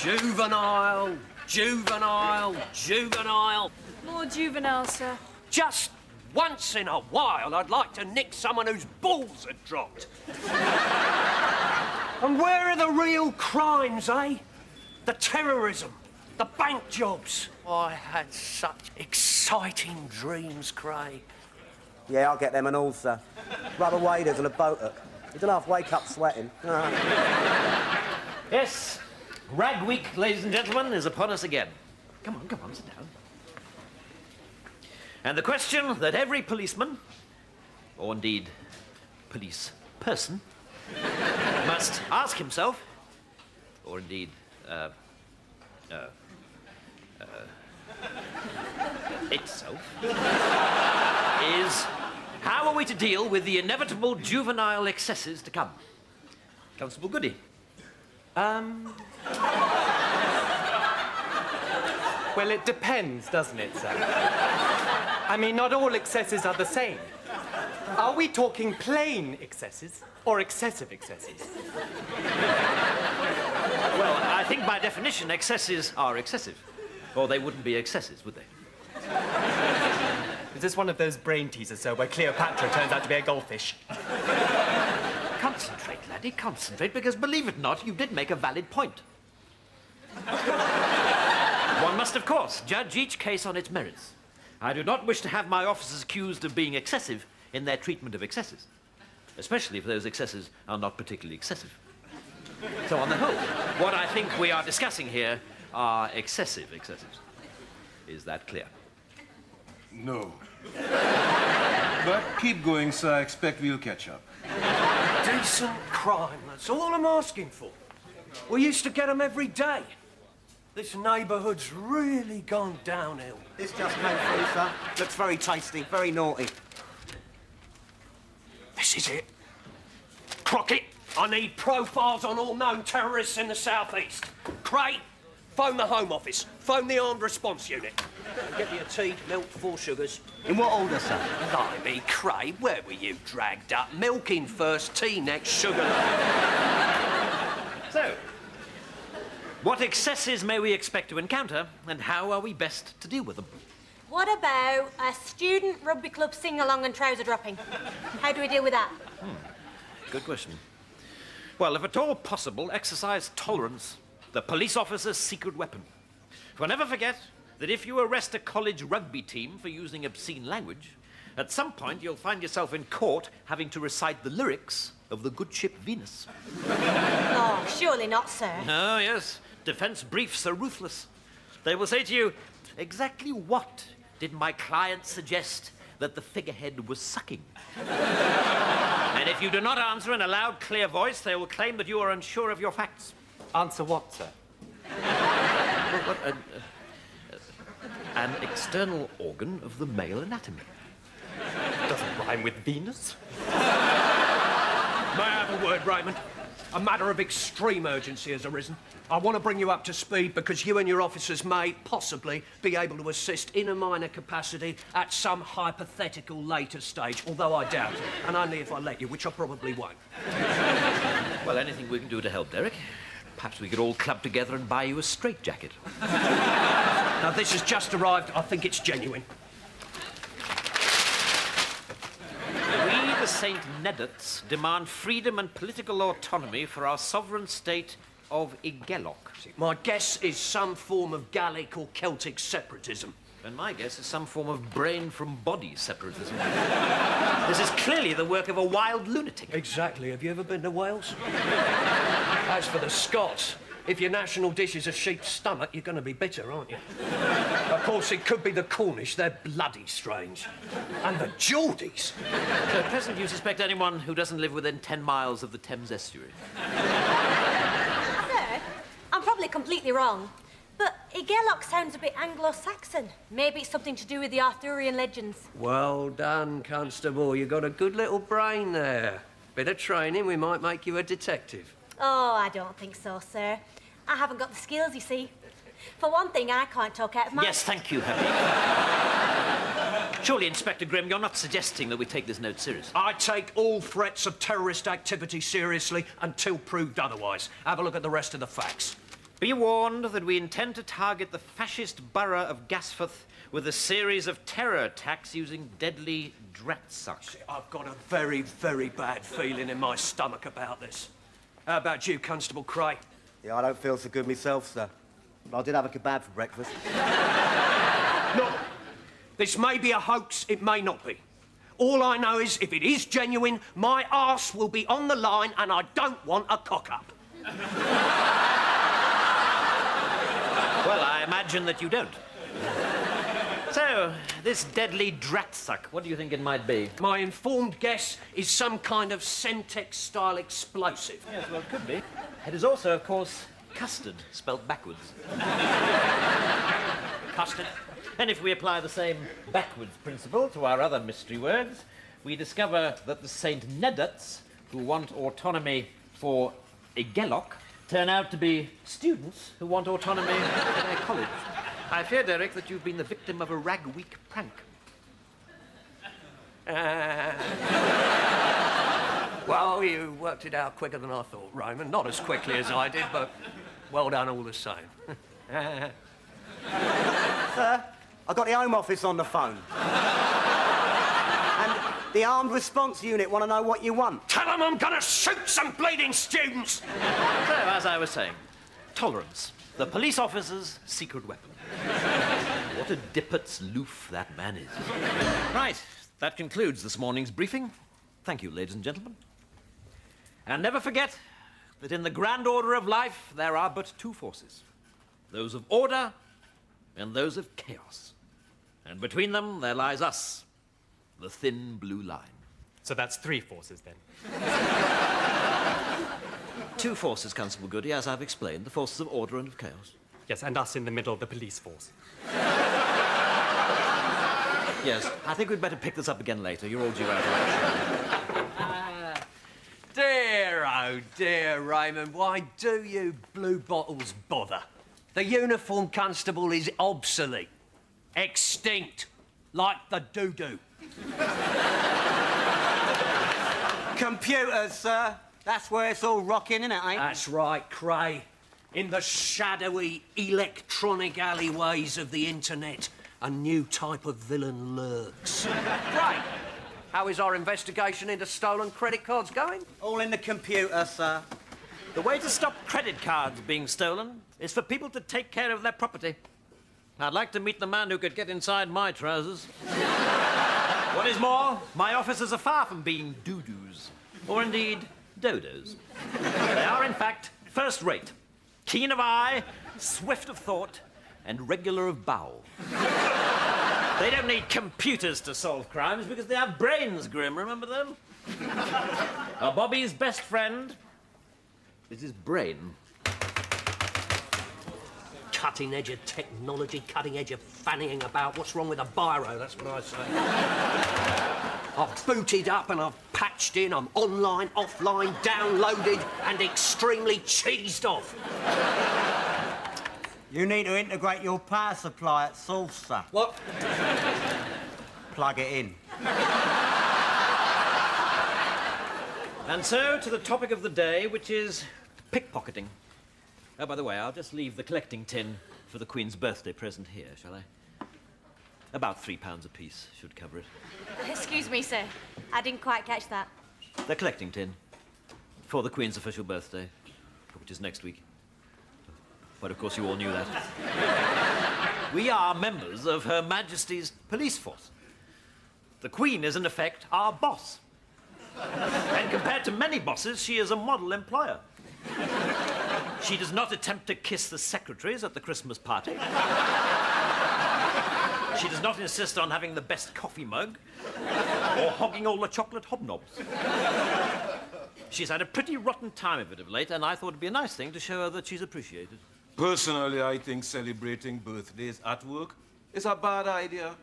Juvenile, juvenile, juvenile. More juvenile, sir. Just once in a while, I'd like to nick someone whose balls had dropped. And where are the real crimes, eh? The terrorism, the bank jobs. I had such exciting dreams, Craig. Yeah, I'll get them and all, sir. Rubber waders and a boat hook. You don't have to wake up sweating. Yes, Rag Week, ladies and gentlemen, is upon us again. Come on, sit down. And the question that every policeman, or indeed police person, must ask himself, or indeed, itself, is how are we to deal with the inevitable juvenile excesses to come? Constable Goody. Well, it depends, doesn't it, sir? I mean, not all excesses are the same. Are we talking plain excesses or excessive excesses? Well, I think by definition, excesses are excessive. Or they wouldn't be excesses, would they? Is this one of those brain teasers, sir, where Cleopatra turns out to be a goldfish? Concentrate, laddie, concentrate, because believe it or not, you did make a valid point. One must, of course, judge each case on its merits. I do not wish to have my officers accused of being excessive in their treatment of excesses, especially if those excesses are not particularly excessive. So, on the whole, what I think we are discussing here are excessive excesses. Is that clear? No. But keep going, sir. I expect we'll catch up. Decent crime, that's all I'm asking for. We used to get them every day. This neighbourhood's really gone downhill. This just came through, sir. Looks very tasty, very naughty. This is it. Crockett, I need profiles on all known terrorists in the southeast. Craig, phone the Home Office. Phone the Armed Response Unit. Get me a tea, milk, 4 sugars. In what order, sir? Blimey, Craig, where were you dragged up? Milk in first, tea next, sugar. So, what excesses may we expect to encounter, and how are we best to deal with them? What about a student rugby club sing-along and trouser dropping? How do we deal with that? Good question. Well, if at all possible, exercise tolerance, the police officer's secret weapon. For never forget that if you arrest a college rugby team for using obscene language, at some point you'll find yourself in court having to recite the lyrics of the good ship Venus. Oh, surely not, sir. Oh, yes. Defense briefs are ruthless. They will say to you, exactly what did my client suggest that the figurehead was sucking? And if you do not answer in a loud, clear voice, they will claim that you are unsure of your facts. Answer what, sir? An external organ of the male anatomy. Doesn't rhyme with Venus. May I have a word, Raymond? A matter of extreme urgency has arisen. I want to bring you up to speed because you and your officers may possibly be able to assist in a minor capacity at some hypothetical later stage, although I doubt it, and only if I let you, which I probably won't. Well, anything we can do to help, Derek. Perhaps we could all club together and buy you a straitjacket. Now, this has just arrived. I think it's genuine. We, the St. Neddards, demand freedom and political autonomy for our sovereign state of Igelok. My guess is some form of Gallic or Celtic separatism. And my guess is some form of brain-from-body separatism. This is clearly the work of a wild lunatic. Exactly. Have you ever been to Wales? As for the Scots, if your national dish is a sheep's stomach, you're going to be bitter, aren't you? Of course, it could be the Cornish. They're bloody strange. And the Geordies. So at present, you suspect anyone who doesn't live within 10 miles of the Thames estuary? Sir, I'm probably completely wrong, but Igelok sounds a bit Anglo-Saxon. Maybe it's something to do with the Arthurian legends. Well done, Constable. You got a good little brain there. Bit of training, we might make you a detective. Oh, I don't think so, sir. I haven't got the skills, you see. For one thing, I can't talk out of my... Yes, thank you, Happy. Surely, Inspector Grimm, you're not suggesting that we take this note seriously. I take all threats of terrorist activity seriously until proved otherwise. Have a look at the rest of the facts. Be warned that we intend to target the fascist borough of Gasforth with a series of terror attacks using deadly dratsuck. I've got a very, very bad feeling in my stomach about this. How about you, Constable Cray? Yeah, I don't feel so good myself, sir. But I did have a kebab for breakfast. Look, this may be a hoax, it may not be. All I know is, if it is genuine, my arse will be on the line and I don't want a cock-up. Well, I imagine that you don't. So, this deadly dratsuck, what do you think it might be? My informed guess is some kind of Semtex-style explosive. Yes, well, it could be. It is also, of course, custard, spelt backwards. Custard? And if we apply the same backwards principle to our other mystery words, we discover that the St. Nedots, who want autonomy for a Gellock, turn out to be students who want autonomy for their college. I fear, Derek, that you've been the victim of a rag week prank. Well, you worked it out quicker than I thought, Raymond. Not as quickly as I did, but well done all the same. Sir, I got the Home Office on the phone. And the Armed Response Unit want to know what you want. Tell them I'm gonna shoot some bleeding students! So, as I was saying, tolerance, the police officer's secret weapon. What a dippert's loof that man is. Right, that concludes this morning's briefing. Thank you, ladies and gentlemen. And never forget that in the grand order of life, there are but two forces. Those of order and those of chaos. And between them, there lies us, the thin blue line. So that's three forces, then. Two forces, Constable Goody, as I've explained, the forces of order and of chaos. Yes, and us in the middle, the police force. Yes, I think we'd better pick this up again later. You're all due out. Dear, oh dear, Raymond, why do you blue bottles bother? The uniformed constable is obsolete, extinct, like the doo-doo. Computers, sir. That's where it's all rocking, isn't it, ain't it? That's right, Cray. In the shadowy, electronic alleyways of the internet, a new type of villain lurks. Right. How is our investigation into stolen credit cards going? All in the computer, sir. The way to stop credit cards being stolen is for people to take care of their property. I'd like to meet the man who could get inside my trousers. What is more, my officers are far from being doo-doos, or indeed dodos. They are, in fact, first-rate, keen of eye, swift of thought, and regular of bowel. They don't need computers to solve crimes because they have brains, Grim, remember them? Bobby's best friend is his brain. Cutting edge of technology, cutting edge of fannying about. What's wrong with a biro? That's what I say. I've booted up and I've patched in. I'm online, offline, downloaded, and extremely cheesed off. You need to integrate your power supply at source, sir. What? Plug it in. And so to the topic of the day, which is pickpocketing. Oh, by the way, I'll just leave the collecting tin for the Queen's birthday present here, shall I? About £3 apiece should cover it. Excuse me, sir. I didn't quite catch that. The collecting tin for the Queen's official birthday, which is next week. But of course you all knew that. We are members of Her Majesty's police force. The Queen is, in effect, our boss. And compared to many bosses, she is a model employer. She does not attempt to kiss the secretaries at the Christmas party. She does not insist on having the best coffee mug or hogging all the chocolate hobnobs. She's had a pretty rotten time of it of late, and I thought it'd be a nice thing to show her that she's appreciated. Personally, I think celebrating birthdays at work is a bad idea.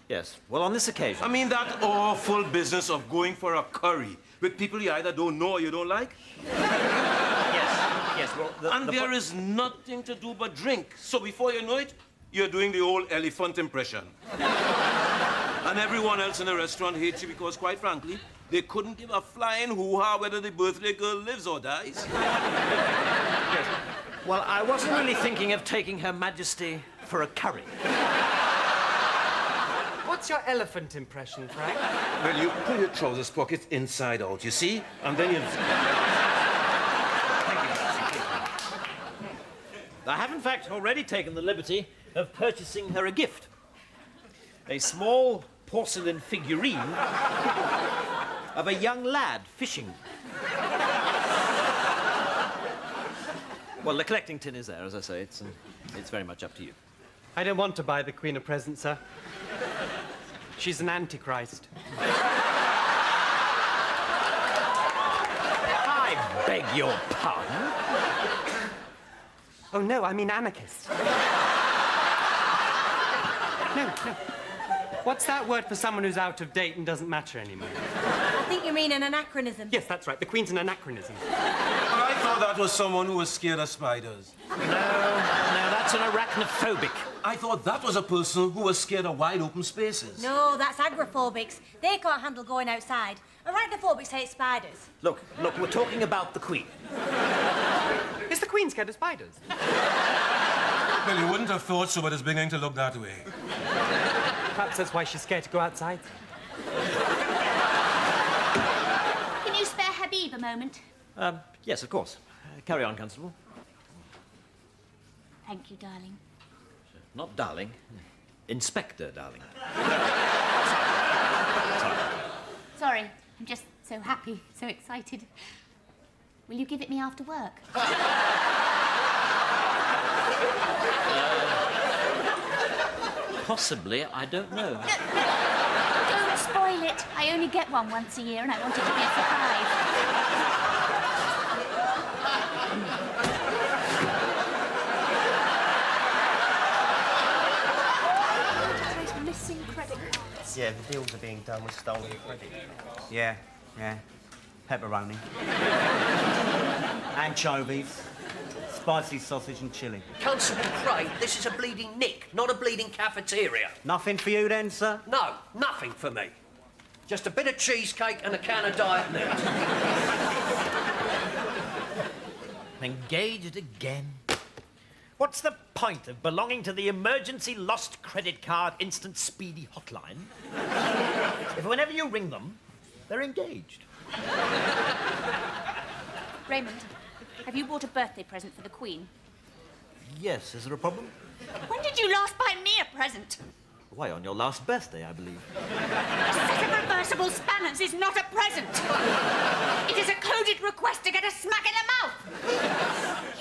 Yes, well, on this occasion... I mean, that awful business of going for a curry with people you either don't know or you don't like. Yes, well... And there is nothing to do but drink. So before you know it, you're doing the old elephant impression. And everyone else in the restaurant hates you because, quite frankly, they couldn't give a flying hoo-ha whether the birthday girl lives or dies. Well, I wasn't really thinking of taking Her Majesty for a curry. What's your elephant impression, Frank? Well, you pull your trousers pockets inside out, you see? And then you... I have, in fact, already taken the liberty of purchasing her a gift. A small porcelain figurine of a young lad fishing. Well, the collecting tin is there, as I say. It's very much up to you. I don't want to buy the Queen a present, sir. She's an antichrist. I beg your pardon? Oh, no, I mean anarchist. No. What's that word for someone who's out of date and doesn't matter anymore? I think you mean an anachronism. Yes, that's right. The Queen's an anachronism. I thought that was someone who was scared of spiders. No, that's an arachnophobic. I thought that was a person who was scared of wide open spaces. No, that's agoraphobics. They can't handle going outside. Arachnophobics hate spiders. Look, we're talking about the Queen. Is the Queen scared of spiders? Well, you wouldn't have thought so, but it's beginning to look that way. Perhaps that's why she's scared to go outside. Can you spare Habib a moment? Yes, of course. Carry on, Constable. Thank you, darling. Not darling. Inspector, darling. Sorry, I'm just so happy, so excited. Will you give it me after work? Possibly, I don't know. Don't spoil it. I only get one once a year and I want it to be a surprise. Missing credit cards. Yeah, the deals are being done with stolen credit. Yeah. Pepperoni. Anchovies. Spicy sausage and chilli. Constable Craig, this is a bleeding nick, not a bleeding cafeteria. Nothing for you then, sir? No, nothing for me. Just a bit of cheesecake and a can of Diet Neat. Engaged again. What's the point of belonging to the emergency lost credit card instant speedy hotline if whenever you ring them, they're engaged? Raymond, have you bought a birthday present for the Queen? Yes, is there a problem? When did you last buy me a present? Why, on your last birthday, I believe. A set of reversible spanners is not a present. It is a coded request to get a smack in the mouth.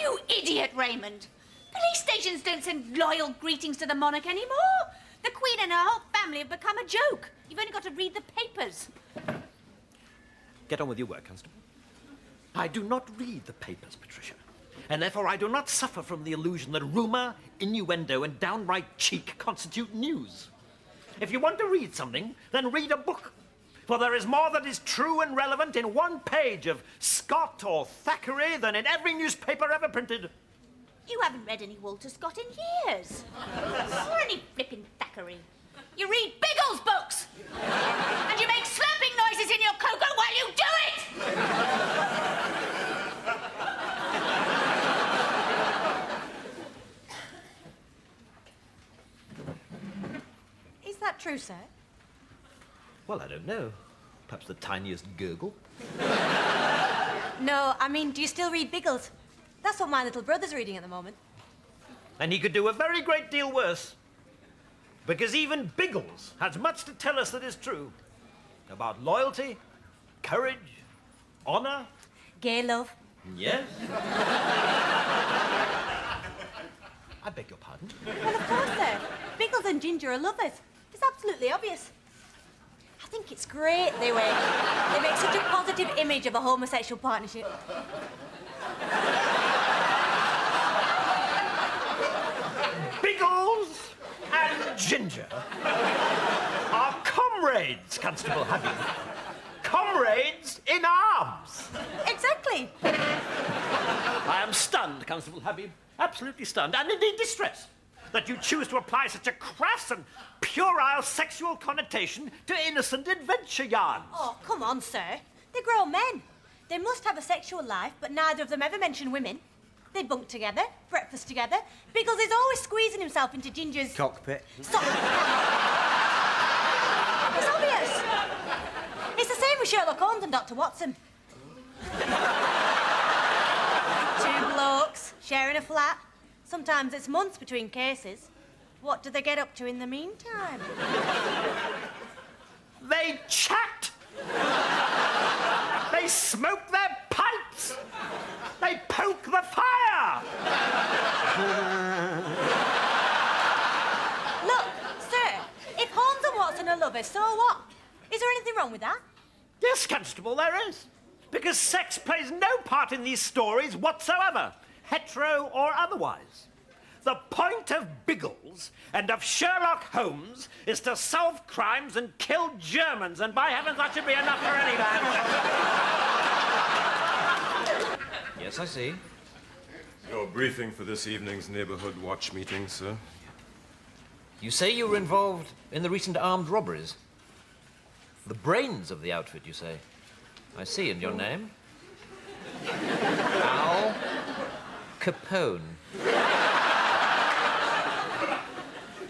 You idiot, Raymond. Police stations don't send loyal greetings to the monarch anymore. The Queen and her whole family have become a joke. You've only got to read the papers. Get on with your work, Constable. I do not read the papers, Patricia. And therefore I do not suffer from the illusion that rumour, innuendo, and downright cheek constitute news. If you want to read something, then read a book. For there is more that is true and relevant in one page of Scott or Thackeray than in every newspaper ever printed. You haven't read any Walter Scott in years. Or any flippin' Thackeray. You read Biggles books! And you make slurping noises in your cocoa while you do it! Is that true, sir? Well, I don't know. Perhaps the tiniest gurgle. No, I mean, do you still read Biggles? That's what my little brother's reading at the moment. And he could do a very great deal worse. Because even Biggles has much to tell us that is true. About loyalty, courage, honour. Gay love. Yes. I beg your pardon? Well, of course, sir. Biggles and Ginger are lovers. It's absolutely obvious. I think it's great they make such a positive image of a homosexual partnership. Biggles and Ginger are comrades, Constable Habib. Comrades in arms. Exactly. I am stunned, Constable Habib. Absolutely stunned, and indeed distressed, that you choose to apply such a crass and puerile sexual connotation to innocent adventure yarns. Oh, come on, sir. They're grown men. They must have a sexual life, but neither of them ever mention women. They bunk together, breakfast together. Biggles is always squeezing himself into Ginger's... Cockpit. Stop. It's obvious. It's the same with Sherlock Holmes and Dr. Watson. Two blokes sharing a flat. Sometimes it's months between cases. What do they get up to in the meantime? They chat! They smoke their pipes! They poke the fire! Look, sir, if Holmes and Watson are lovers, so what? Is there anything wrong with that? Yes, Constable, there is. Because sex plays no part in these stories whatsoever, hetero or otherwise. The point of Biggles and of Sherlock Holmes is to solve crimes and kill Germans, and by heavens, that should be enough for any man. Yes, I see. Your briefing for this evening's neighborhood watch meeting, sir. You say you were involved in the recent armed robberies? The brains of the outfit, you say? I see, and your name? Al Capone.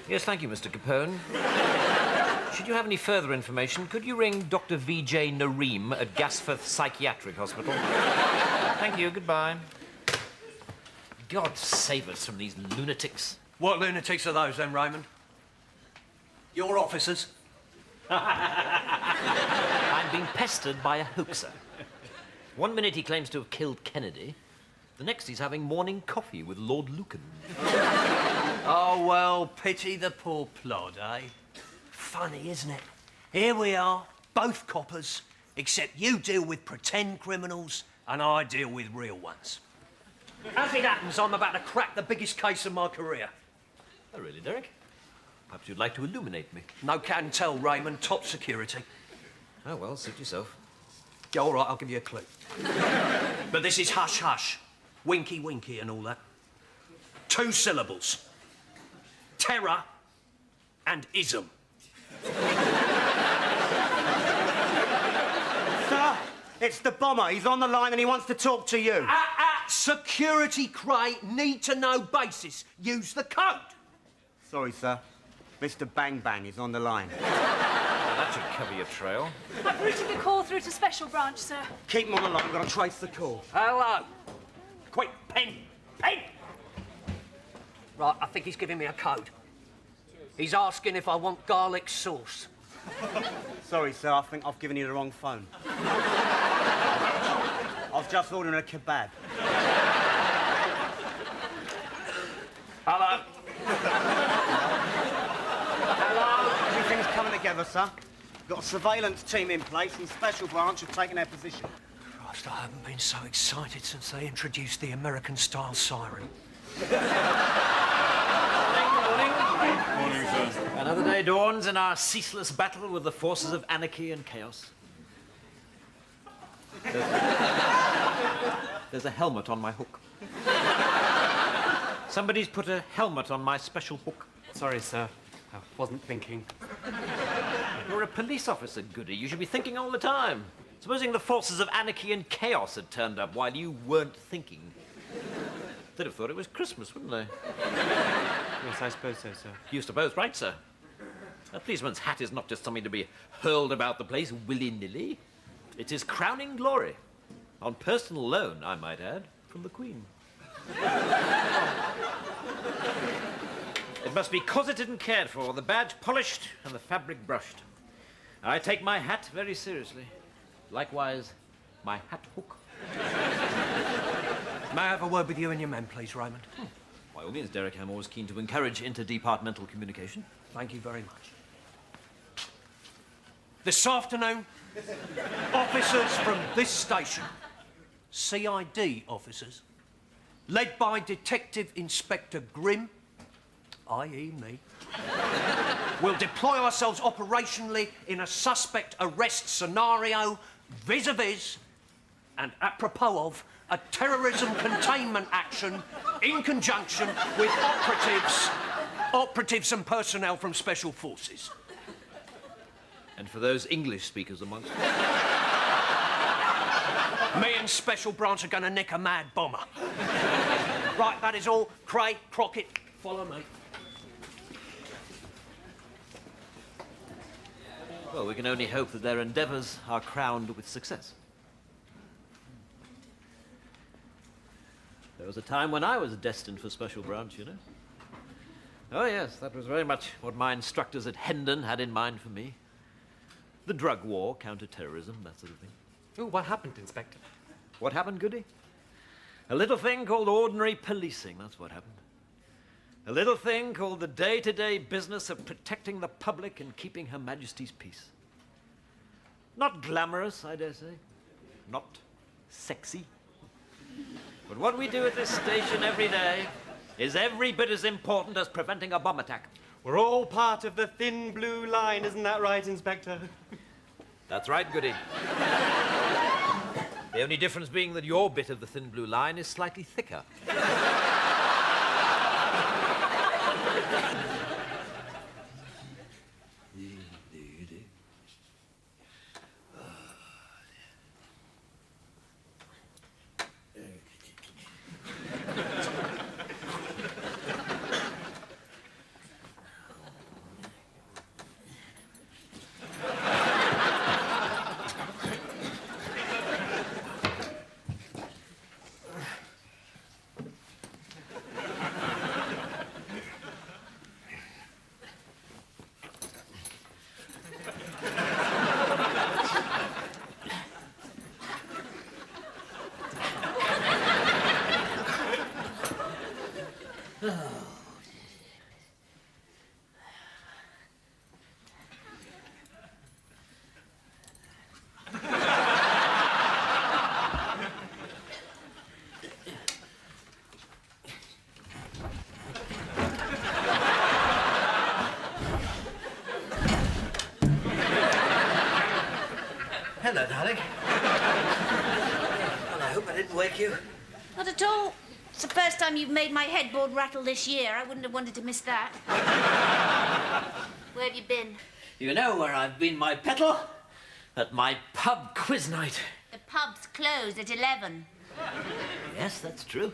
Yes, thank you, Mr. Capone. Should you have any further information, could you ring Dr. V.J. Nareem at Gasforth Psychiatric Hospital? Thank you, goodbye. God save us from these lunatics. What lunatics are those, then, Raymond? Your officers? I'm being pestered by a hoaxer. 1 minute he claims to have killed Kennedy. The next he's having morning coffee with Lord Lucan. Oh, well, pity the poor plod, eh? Funny, isn't it? Here we are, both coppers, except you deal with pretend criminals and I deal with real ones. As it happens, I'm about to crack the biggest case of my career. Oh, really, Derek? Perhaps you'd like to illuminate me. No can tell, Raymond. Top security. Oh, well, suit yourself. Yeah, all right, I'll give you a clue. But this is hush-hush. Winky-winky and all that. 2 syllables. Terror and ism. Sir, it's the bomber. He's on the line and he wants to talk to you. Security crate, need-to-know basis. Use the code. Sorry, sir. Mr. Bang Bang is on the line. That should cover your trail. I've routed the call through to Special Branch, sir. Keep him on the line. We've got to trace the call. Hello. Quick, pen. Pen! Right, I think he's giving me a code. He's asking if I want garlic sauce. Sorry, sir. I think I've given you the wrong phone. I was just ordering a kebab. Hello. Hello. Everything's coming together, sir. We've got a surveillance team in place and Special Branch have taken their position. Christ, I haven't been so excited since they introduced the American-style siren. Morning, sir. Another day dawns in our ceaseless battle with the forces of anarchy and chaos. There's a helmet on my hook. Somebody's put a helmet on my special hook. Sorry, sir. I wasn't thinking. You're a police officer, Goody. You should be thinking all the time. Supposing the forces of anarchy and chaos had turned up while you weren't thinking. They'd have thought it was Christmas, wouldn't they? Yes, I suppose so, sir. You suppose, right, sir? A policeman's hat is not just something to be hurled about the place willy-nilly. It is crowning glory. On personal loan, I might add, from the Queen. It must be cosseted and cared for, the badge polished and the fabric brushed. I take my hat very seriously. Likewise, my hat hook. May I have a word with you and your men, please, Raymond? By all means, Derek, I'm always keen to encourage interdepartmental communication. Thank you very much. This afternoon, officers from this station, CID officers, led by Detective Inspector Grimm, i.e. me, will deploy ourselves operationally in a suspect arrest scenario vis-a-vis and apropos of a terrorism containment action in conjunction with operatives and personnel from Special Forces. And for those English speakers amongst us. Me and Special Branch are going to nick a mad bomber. Right, that is all. Cray, Crockett, follow me. Well, we can only hope that their endeavours are crowned with success. There was a time when I was destined for Special Branch, you know. Oh, yes, that was very much what my instructors at Hendon had in mind for me. The drug war, counter-terrorism, that sort of thing. Oh, what happened, Inspector? What happened, Goody? A little thing called ordinary policing, that's what happened. A little thing called the day-to-day business of protecting the public and keeping Her Majesty's peace. Not glamorous, I dare say. Not sexy. But what we do at this station every day is every bit as important as preventing a bomb attack. We're all part of the thin blue line, isn't that right, Inspector? That's right, Goody. The only difference being that your bit of the thin blue line is slightly thicker. Hello, darling. Well, I hope I didn't wake you. Not at all. It's the first time you've made my headboard rattle this year. I wouldn't have wanted to miss that. Where have you been? You know where I've been, my petal? At my pub quiz night. The pub's closed at 11. Yes, that's true.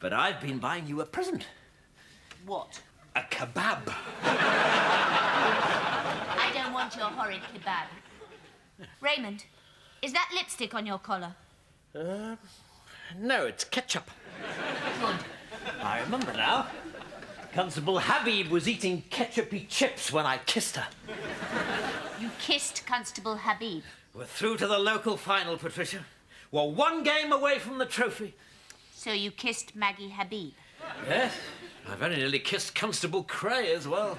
But I've been buying you a present. What? A kebab. I don't want your horrid kebab. Raymond, is that lipstick on your collar? No, it's ketchup. Good. I remember now. Constable Habib was eating ketchupy chips when I kissed her. You kissed Constable Habib. We're through to the local final, Patricia. We're one game away from the trophy. So you kissed Maggie Habib? Yes. I very nearly kissed Constable Cray as well.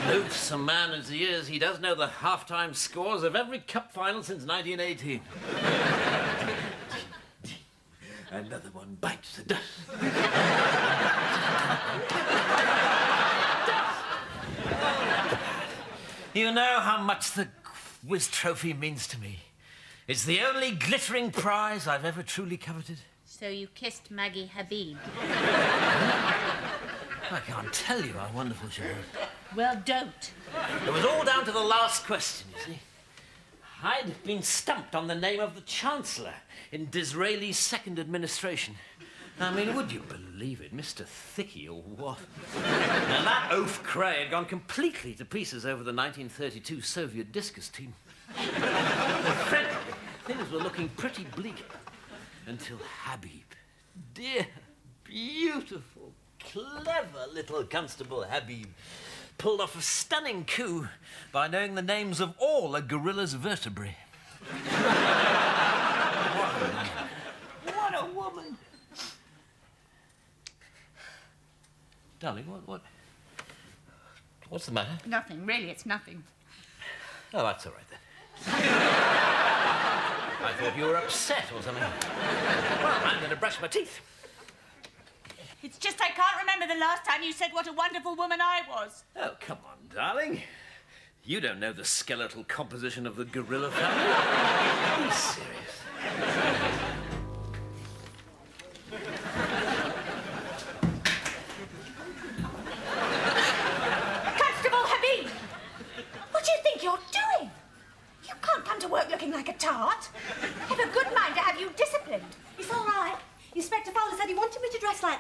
Loathsome man as he is, he does know the half-time scores of every cup final since 1918. Another one bites the dust. You know how much the Whiz Trophy means to me. It's the only glittering prize I've ever truly coveted. So you kissed Maggie Habib? I can't tell you how wonderful she was. Well, don't. It was all down to the last question, you see. I'd been stumped on the name of the Chancellor in Disraeli's second administration. I mean, would you believe it, Mr. Thicky or what? Now, that oaf Cray had gone completely to pieces over the 1932 Soviet discus team. Frankly, things were looking pretty bleak until Habib, dear, beautiful, clever little Constable Habib, pulled off a stunning coup by knowing the names of all a gorilla's vertebrae. What a woman! Darling, what's the matter? Nothing, really, it's nothing. Oh, that's all right then. I thought you were upset or something. Well, I'm going to brush my teeth. It's just I can't remember the last time you said what a wonderful woman I was. Oh, come on, darling. You don't know the skeletal composition of the gorilla family. Be serious. Constable Habib! What do you think you're doing? You can't come to work looking like a tart. Have a good mind to have you disciplined. It's all right. Inspector Fowler said he wanted me to dress like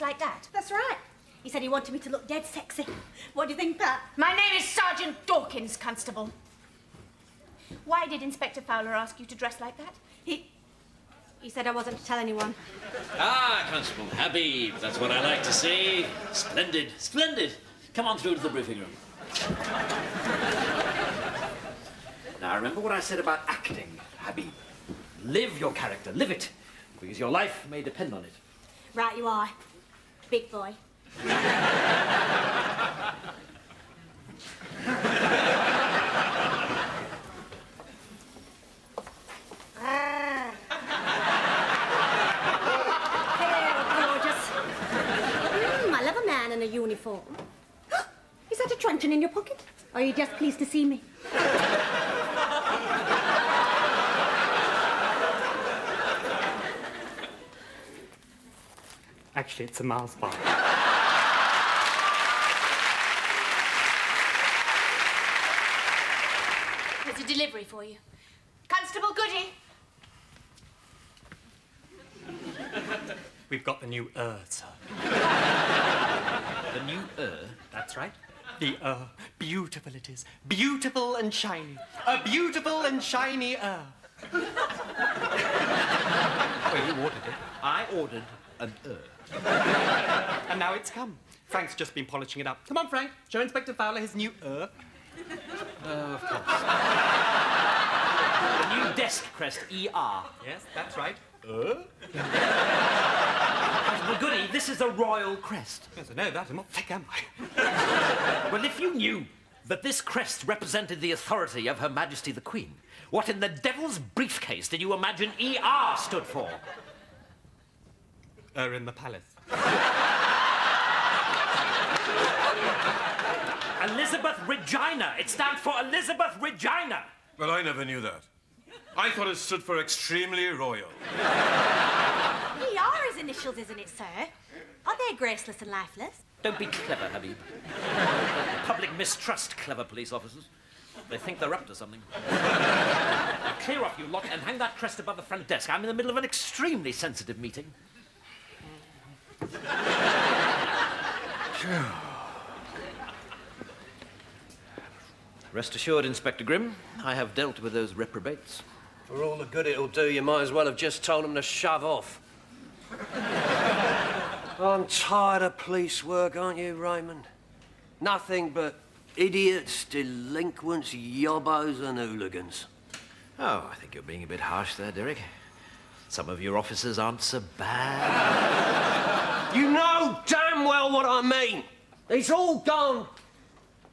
like that? That's right. He said he wanted me to look dead sexy. What do you think, Pat? My name is Sergeant Dawkins, Constable. Why did Inspector Fowler ask you to dress like that? He said I wasn't to tell anyone. Ah, Constable Habib, that's what I like to see. Splendid, splendid. Come on through to the briefing room. Now, remember what I said about acting, Habib. Live your character, live it, because your life may depend on it. Right you are. Big boy. I love a man in a uniform. Is that a truncheon in your pocket? Or are you just pleased to see me? Actually, it's a Mars bar. There's a delivery for you. Constable Goody. We've got the new sir. The new That's right. The beautiful it is. Beautiful and shiny. A beautiful and shiny Well, you ordered it. I ordered an And now it's come. Frank's just been polishing it up. Come on, Frank. Show Inspector Fowler his new Of course. The new desk crest, ER. Yes, that's right. Constable Goody, this is a royal crest. Yes, I know that. I'm not thick, am I? Well, if you knew that this crest represented the authority of Her Majesty the Queen, what in the devil's briefcase did you imagine ER stood for? In the palace. Elizabeth Regina. It stands for Elizabeth Regina. Well, I never knew that. I thought it stood for extremely royal. ER his initials, isn't it, sir? Are they graceless and lifeless? Don't be clever, Habib. The public mistrust clever police officers. They think they're up to something. Now clear off, you lot, and hang that crest above the front desk. I'm in the middle of an extremely sensitive meeting. Rest assured, Inspector Grimm, I have dealt with those reprobates. For all the good it'll do, you might as well have just told them to shove off. I'm tired of police work, aren't you, Raymond? Nothing but idiots, delinquents, yobbos and hooligans. Oh, I think you're being a bit harsh there, Derek. Some of your officers aren't so bad. You know damn well what I mean. It's all gone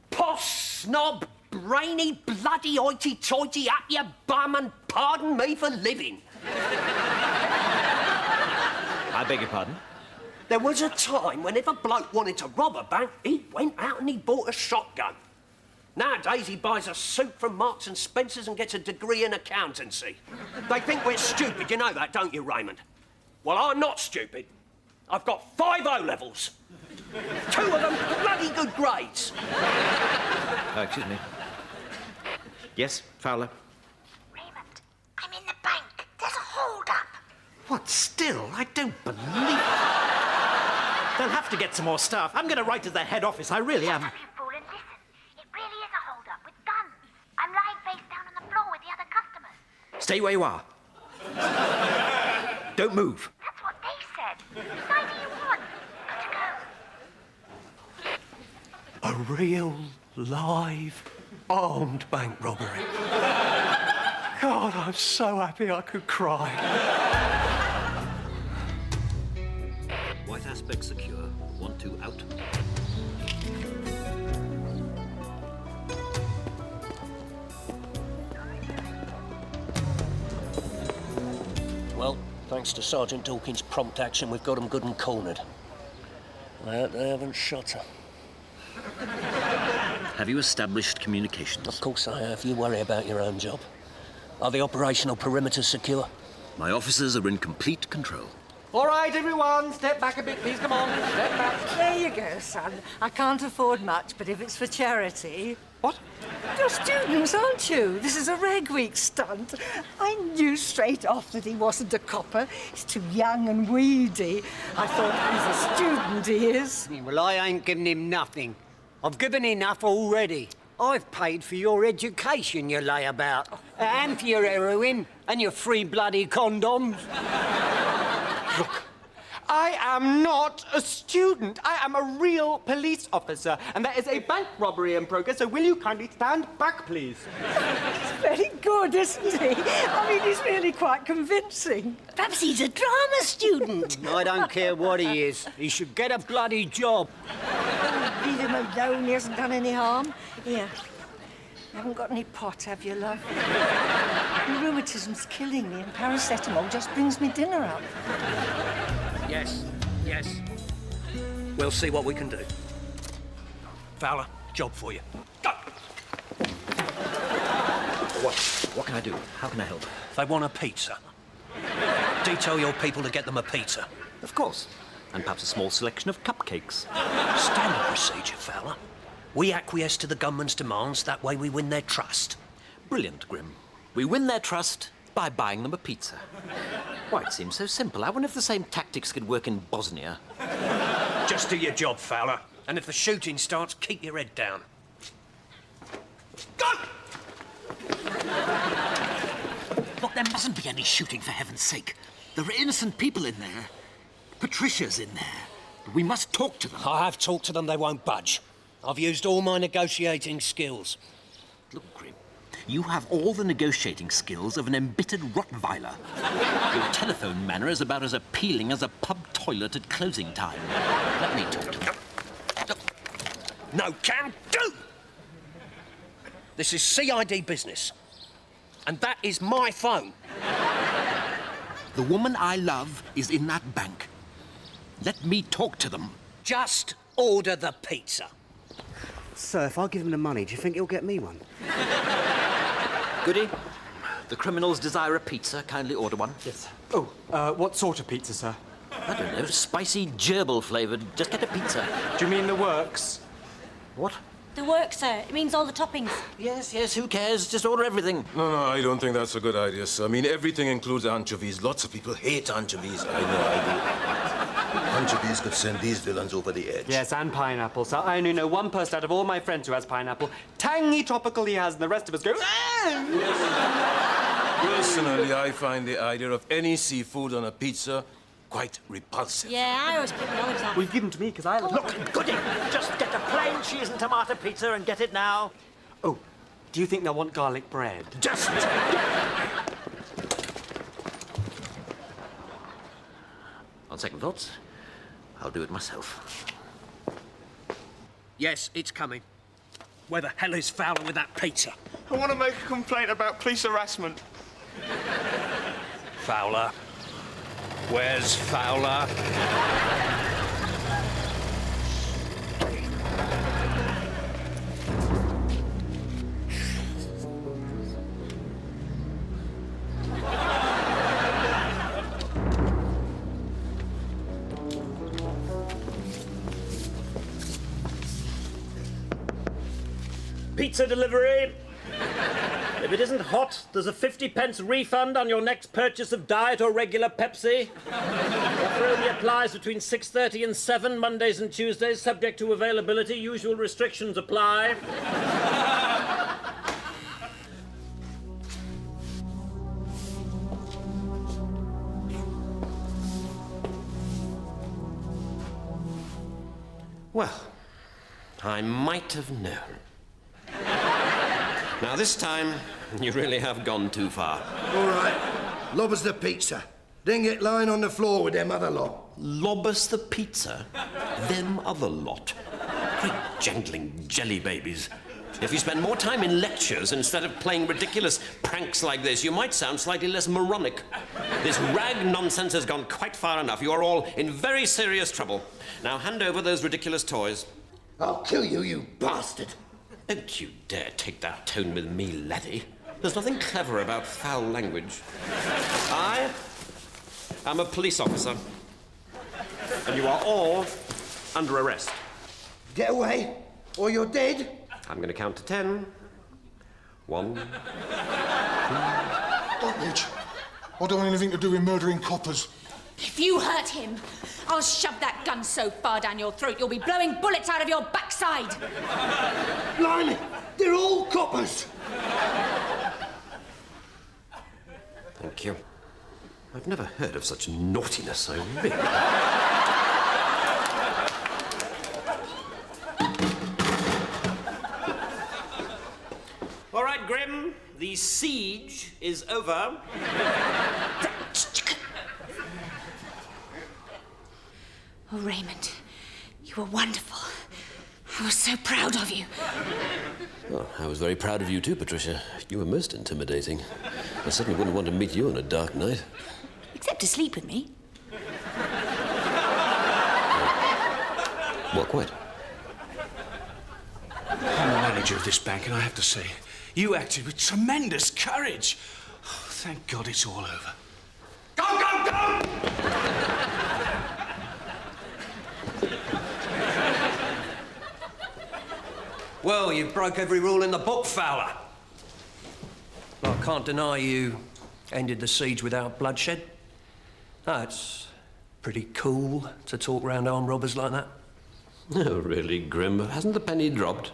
posh, snob, brainy, bloody hoity-toity, up your bum and pardon me for living. I beg your pardon? There was a time when if a bloke wanted to rob a bank, he went out and he bought a shotgun. Nowadays, he buys a suit from Marks and Spencer's and gets a degree in accountancy. They think we're stupid, you know that, don't you, Raymond? Well, I'm not stupid. I've got 5 O-levels. 2 of them bloody good grades. Excuse me. Yes, Fowler? Raymond, I'm in the bank. There's a hold-up. What, still? I don't believe it. They'll have to get some more staff. I'm going to write to their head office. I really am. Shut up, you fool, and listen. It really is a hold-up with guns. I'm lying face down on the floor with the other customers. Stay where you are. Don't move. That's what they said. Why do you want? Got to go. A real, live, armed bank robbery. God, I'm so happy I could cry. White aspect secure. 1-2 out. Well, thanks to Sergeant Dawkins' prompt action, we've got them good and cornered. I hope they haven't shot her. Have you established communications? Of course I have. You worry about your own job. Are the operational perimeters secure? My officers are in complete control. All right, everyone, step back a bit, please. Come on, step back. There you go, son. I can't afford much, but if it's for charity... What? You're students, aren't you? This is a Reg Week stunt. I knew straight off that he wasn't a copper. He's too young and weedy. I thought he's a student, he is. Well, I ain't giving him nothing. I've given enough already. I've paid for your education, you layabout. And for your heroin and your free bloody condoms. Look, I am not a student. I am a real police officer, and there is a bank robbery in progress, so will you kindly stand back, please? He's very good, isn't he? I mean, he's really quite convincing. Perhaps he's a drama student. I don't care what he is. He should get a bloody job. Leave him alone, he hasn't done any harm. Here, you haven't got any pot, have you, love? My rheumatism's killing me, and paracetamol just brings me dinner up. Yes, yes. We'll see what we can do. Fowler, job for you. Go! What can I do? How can I help? They want a pizza. Detail your people to get them a pizza. Of course. And perhaps a small selection of cupcakes. Standard procedure, Fowler. We acquiesce to the gunman's demands, that way we win their trust. Brilliant, Grim. We win their trust by buying them a pizza. Why, it seems so simple. I wonder if the same tactics could work in Bosnia. Just do your job, Fowler. And if the shooting starts, keep your head down. Go! Look, there mustn't be any shooting, for heaven's sake. There are innocent people in there. Patricia's in there. We must talk to them. I have talked to them, they won't budge. I've used all my negotiating skills. Look, Grim, you have all the negotiating skills of an embittered Rottweiler. Your telephone manner is about as appealing as a pub toilet at closing time. Let me talk to them. No can do! This is CID business. And that is my phone. The woman I love is in that bank. Let me talk to them. Just order the pizza. Sir, if I give him the money, do you think he'll get me one? Goody, the criminals desire a pizza. Kindly order one. Yes. Oh, what sort of pizza, sir? I don't know, spicy gerbil flavoured. Just get a pizza. Do you mean the works? What? The work, sir. It means all the toppings. Yes, yes, who cares? Just order everything. No, I don't think that's a good idea, sir. I mean, everything includes anchovies. Lots of people hate anchovies. I know. Anchovies could send these villains over the edge. Yes, and pineapple, sir. I only know one person out of all my friends who has pineapple. Tangy tropical he has, and the rest of us go... Personally, I find the idea of any seafood on a pizza quite repulsive. Yeah, I always pick the olives off. Well, give them to me, because I love... Look, Goody, just get a plain cheese and tomato pizza and get it now. Oh, do you think they'll want garlic bread? Just... On second thoughts, I'll do it myself. Yes, it's coming. Where the hell is Fowler with that pizza? I want to make a complaint about police harassment. Fowler. Where's Fowler? Pizza delivery. If it isn't hot, there's a 50p refund on your next purchase of diet or regular Pepsi. Offer only applies between 6:30 and 7, Mondays and Tuesdays, subject to availability. Usual restrictions apply. Well, I might have known. Now, this time, you really have gone too far. All right. Lob us the pizza. Then get lying on the floor with them other lot. Lob us the pizza? Them other lot? Great jangling jelly babies. If you spend more time in lectures instead of playing ridiculous pranks like this, you might sound slightly less moronic. This rag nonsense has gone quite far enough. You are all in very serious trouble. Now hand over those ridiculous toys. I'll kill you, you bastard. Don't you dare take that tone with me, laddie. There's nothing clever about foul language. I am a police officer. And you are all under arrest. Get away, or you're dead. I'm going to count to 10. 1, 2... Rutledge, I don't want anything to do with murdering coppers. If you hurt him, I'll shove that gun so far down your throat you'll be blowing bullets out of your backside. Blimey, they're all coppers. Thank you. I've never heard of such naughtiness, I really... All right, Grim, the siege is over. Oh, Raymond, you were wonderful. I was so proud of you. Well, I was very proud of you too, Patricia. You were most intimidating. I certainly wouldn't want to meet you on a dark night. Except to sleep with me. What, quite? I'm the manager of this bank, and I have to say, you acted with tremendous courage. Oh, thank God it's all over. Go, go, go! Well, you broke every rule in the book, Fowler. I can't deny you ended the siege without bloodshed. No, it's pretty cool to talk round armed robbers like that. Oh, really, Grim? Hasn't the penny dropped?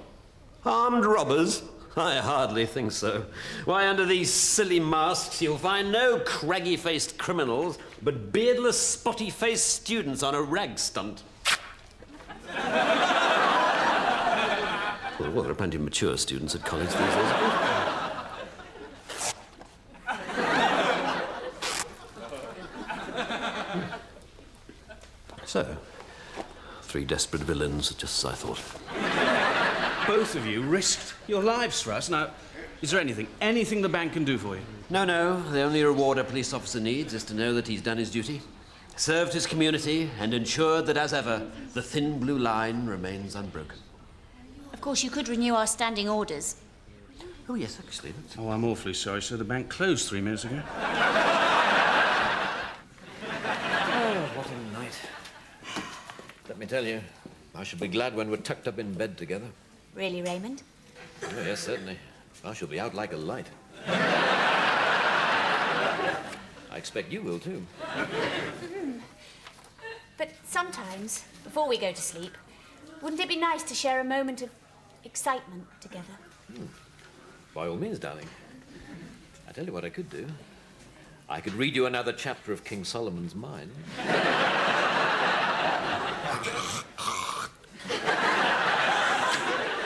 Armed robbers? I hardly think so. Why, under these silly masks, you'll find no craggy-faced criminals, but beardless, spotty-faced students on a rag stunt. Well, there are plenty of mature students at college these days. So, 3 desperate villains, just as I thought. Both of you risked your lives for us. Now, is there anything the bank can do for you? No. The only reward a police officer needs is to know that he's done his duty, served his community, and ensured that, as ever, the thin blue line remains unbroken. Of course, you could renew our standing orders. Oh, yes, actually. Oh, I'm awfully sorry, sir. The bank closed 3 minutes ago. Oh, what a night. Let me tell you, I shall be glad when we're tucked up in bed together. Really, Raymond? Oh, yes, certainly. I shall be out like a light. I expect you will, too. But sometimes, before we go to sleep, wouldn't it be nice to share a moment of excitement together? By all means, darling. I tell you what I could do. I could read you another chapter of King Solomon's Mine.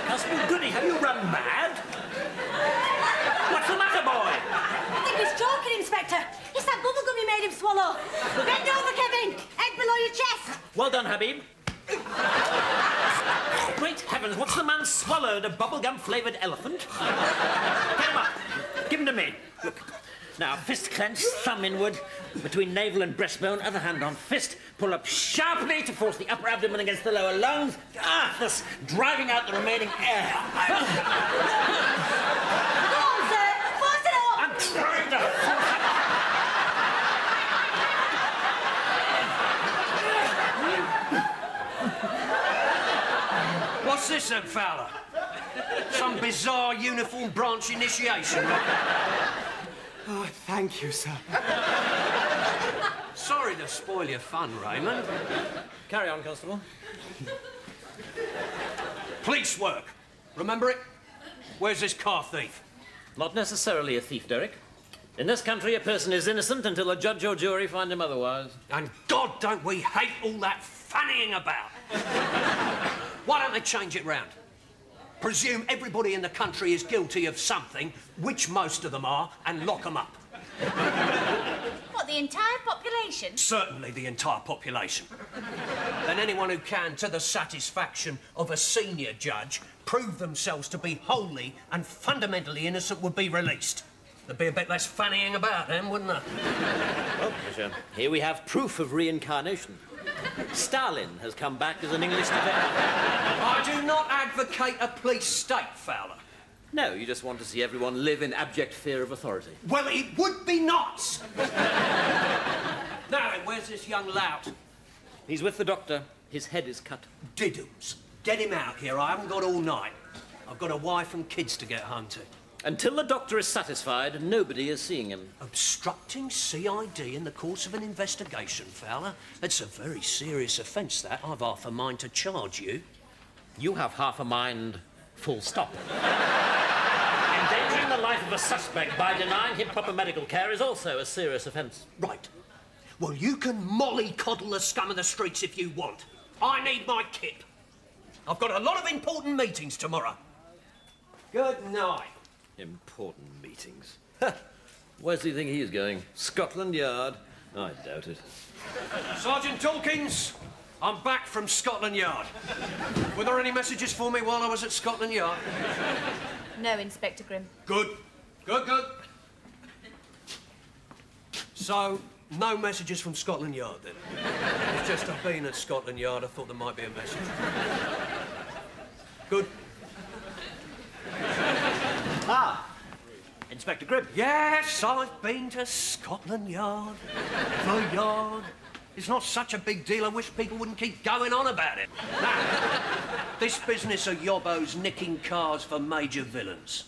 Constable Goody, have you run mad? What's the matter, boy? I think he's choking, Inspector. It's that bubblegum you made him swallow. Bend over, Kevin. Head below your chest. Well done, Habib. Great heavens, what's the man swallowed? A bubblegum-flavoured elephant? Get him up. Give him to me. Look. Now, fist clenched, thumb inward, between navel and breastbone, other hand on fist. Pull up sharply to force the upper abdomen against the lower lungs. Thus driving out the remaining air. Go on, sir. Force it up. I'm trying to force it. What's this then, Fowler? Some bizarre uniform branch initiation? Oh, thank you, sir. Sorry to spoil your fun, Raymond. Carry on, Constable. Police work. Remember it? Where's this car thief? Not necessarily a thief, Derek. In this country, a person is innocent until a judge or jury find him otherwise. And God, don't we hate all that fannying about? Why don't they change it round? Presume everybody in the country is guilty of something, which most of them are, and lock them up. What, the entire population? Certainly the entire population. Then anyone who can, to the satisfaction of a senior judge, prove themselves to be wholly and fundamentally innocent would be released. There'd be a bit less fannying about then, wouldn't there? Oh, Monsieur, here we have proof of reincarnation. Stalin has come back as an English detective. I do not advocate a police state, Fowler. No, you just want to see everyone live in abject fear of authority. Well, it would be nice. Now then, where's this young lout? He's with the doctor. His head is cut. Diddums. Get him out here. I haven't got all night. I've got a wife and kids to get home to. Until the doctor is satisfied, nobody is seeing him. Obstructing CID in the course of an investigation, Fowler. It's a very serious offence, that. I've half a mind to charge you. You have half a mind, full stop. Endangering the life of a suspect by denying him proper medical care is also a serious offence. Right. Well, you can mollycoddle the scum of the streets if you want. I need my kip. I've got a lot of important meetings tomorrow. Good night. Important meetings. Where does he think he is going? Scotland Yard? I doubt it. Sergeant Dawkins, I'm back from Scotland Yard. Were there any messages for me while I was at Scotland Yard? No, Inspector Grimm. Good. Good. So, no messages from Scotland Yard, then? It's just I've been at Scotland Yard. I thought there might be a message. Good. Ah, Inspector Grimm. Yes, I've been to Scotland Yard. The Yard. It's not such a big deal. I wish people wouldn't keep going on about it. Now, this business of yobbos nicking cars for major villains.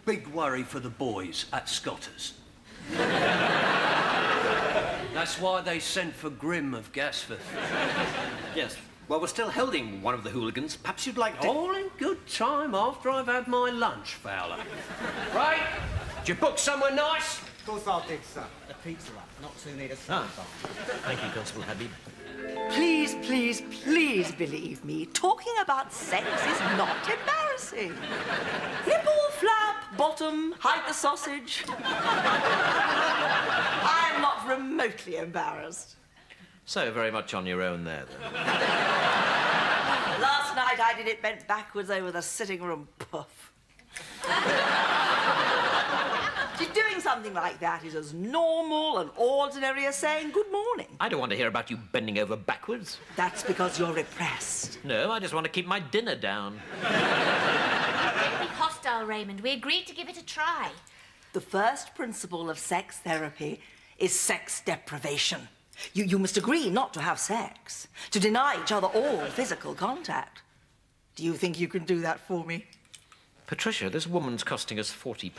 Big worry for the boys at Scotters. That's why they sent for Grimm of Gasforth. Yes. Well, we're still holding one of the hooligans. Perhaps you'd like to... All in good time after I've had my lunch, Fowler. Right? Did you book somewhere nice? Of course I did, sir. The pizza hut. Not too near the sun. Thank you, Constable Habib. Please, please, please believe me. Talking about sex is not embarrassing. Nipple, flap, bottom, hide the sausage. I am not remotely embarrassed. So very much on your own there, then. Last night I did it bent backwards over the sitting room puff. Doing something like that is as normal and ordinary as saying good morning. I don't want to hear about you bending over backwards. That's because you're repressed. No, I just want to keep my dinner down. Don't be hostile, Raymond. We agreed to give it a try. The first principle of sex therapy is sex deprivation. You must agree not to have sex, to deny each other all physical contact. Do you think you can do that for me? Patricia, this woman's costing us £40.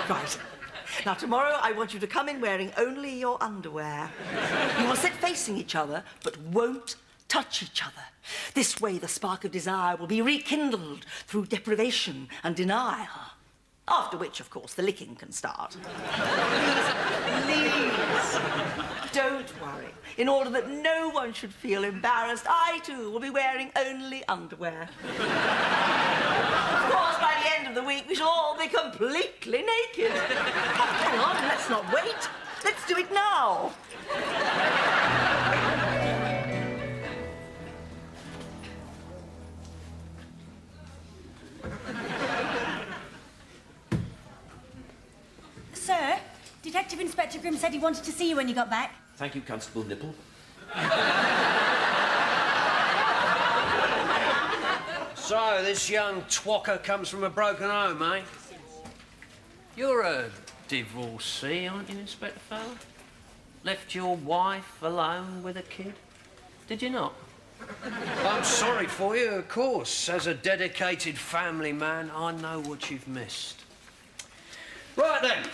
Right. Now, tomorrow I want you to come in wearing only your underwear. You will sit facing each other, but won't touch each other. This way, the spark of desire will be rekindled through deprivation and denial. After which, of course, the licking can start. Please, don't worry. In order that no one should feel embarrassed, I, too, will be wearing only underwear. Of course, by the end of the week, we shall all be completely naked. Hang on, let's not wait. Let's do it now. Sir, Detective Inspector Grimm said he wanted to see you when you got back. Thank you, Constable Nipple. So, this young twocker comes from a broken home, eh? You're a divorcee, aren't you, Inspector Fowler? Left your wife alone with a kid? Did you not? I'm sorry for you, of course. As a dedicated family man, I know what you've missed. Right then,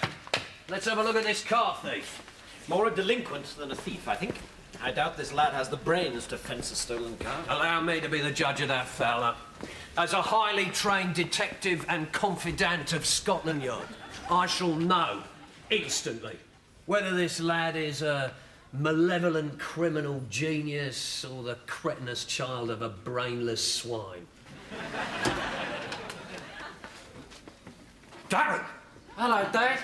let's have a look at this car thief. More a delinquent than a thief, I think. I doubt this lad has the brains to fence a stolen car. Allow me to be the judge of that, Fowler. As a highly trained detective and confidant of Scotland Yard, I shall know instantly whether this lad is a malevolent criminal genius or the cretinous child of a brainless swine. Darren! Hello, Dad.